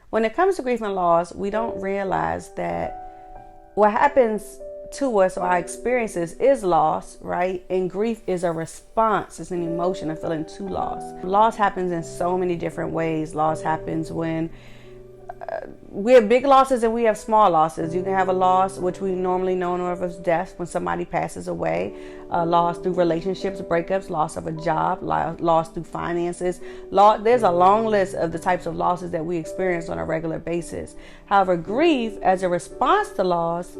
When it comes to grief and loss, we don't realize that what happens to us or our experiences is loss, right? And grief is a response, it's an emotion of feeling to loss. Loss happens in so many different ways. Loss happens when we have big losses and we have small losses. You can have a loss, which we normally know of as death, when somebody passes away. Loss through relationships, breakups, loss of a job, loss through finances. There's a long list of the types of losses that we experience on a regular basis. However, grief as a response to loss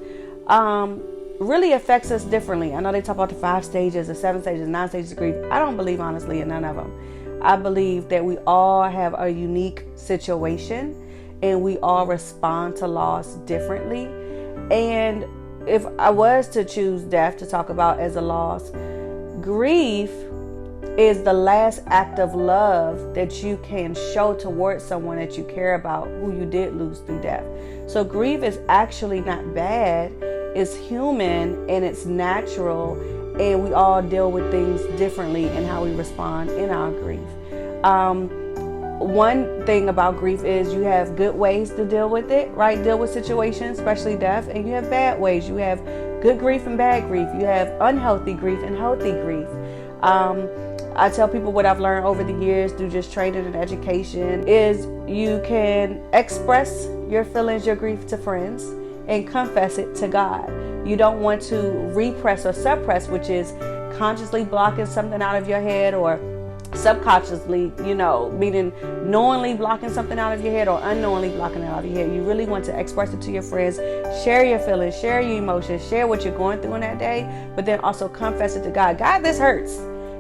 really affects us differently. I know they talk about the 5 stages, the 7 stages, 9 stages of grief. I don't believe honestly in none of them. I believe that we all have a unique situation and we all respond to loss differently. And if I was to choose death to talk about as a loss, grief is the last act of love that you can show towards someone that you care about who you did lose through death. So grief is actually not bad. It's human and it's natural, and we all deal with things differently in how we respond in our grief. One thing about grief is you have good ways to deal with it, right? Deal with situations, especially death, and you have bad ways. You have good grief and bad grief. You have unhealthy grief and healthy grief. I tell people what I've learned over the years through just training and education is you can express your feelings, your grief to friends and confess it to God. You don't want to repress or suppress, which is consciously blocking something out of your head, or subconsciously, meaning knowingly blocking something out of your head or unknowingly blocking it out of your head. You really want to express it to your friends, share your feelings, share your emotions, share what you're going through in that day, but then also confess it to God. God, this hurts.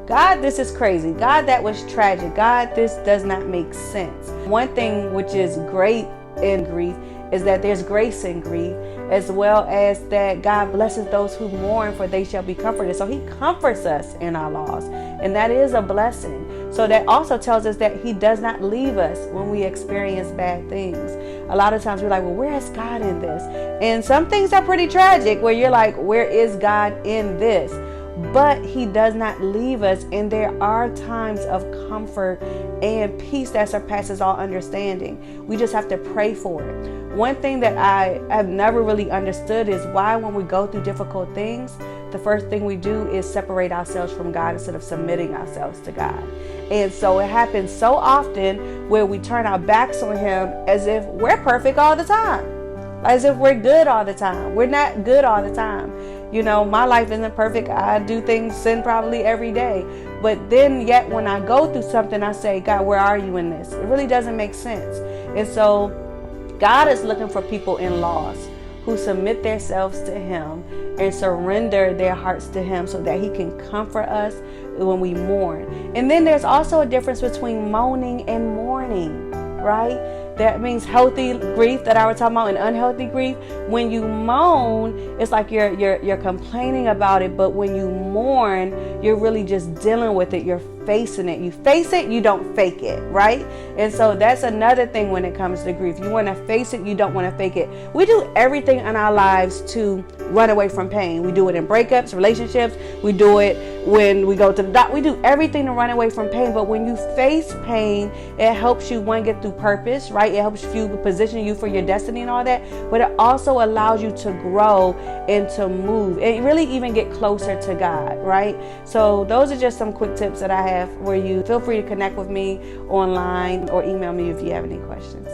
God, this is crazy. God, that was tragic. God, this does not make sense. One thing which is great in grief is that there's grace in grief, as well as that God blesses those who mourn, for they shall be comforted. So he comforts us in our loss, and that is a blessing. So that also tells us that he does not leave us when we experience bad things. A lot of times we're like, well, where is God in this? And some things are pretty tragic where you're like, where is God in this? But he does not leave us, and there are times of comfort and peace that surpasses all understanding. We just have to pray for it. One thing that I have never really understood is why when we go through difficult things, the first thing we do is separate ourselves from God instead of submitting ourselves to God. And so it happens so often where we turn our backs on him as if we're perfect all the time, as if we're good all the time. We're not good all the time. My life isn't perfect. I do things, sin probably every day. But then yet when I go through something, I say, God, where are you in this? It really doesn't make sense. And so God is looking for people in loss who submit themselves to him and surrender their hearts to him so that he can comfort us when we mourn. And then there's also a difference between moaning and mourning, right? That means healthy grief that I was talking about and unhealthy grief. When you moan, it's like you're complaining about it, but when you mourn, you're really just dealing with it. You're facing it. You face it, you don't fake it, right? And so that's another thing when it comes to grief. You want to face it, you don't want to fake it. We do everything in our lives to run away from pain. We do it in breakups, relationships. We do it when we go to the doctor. We do everything to run away from pain. But when you face pain, it helps you, one, get through purpose, right? It helps you position you for your destiny and all that. But it also allows you to grow and to move and really even get closer to God, right? So those are just some quick tips that I have for you. Feel free to connect with me online or email me if you have any questions.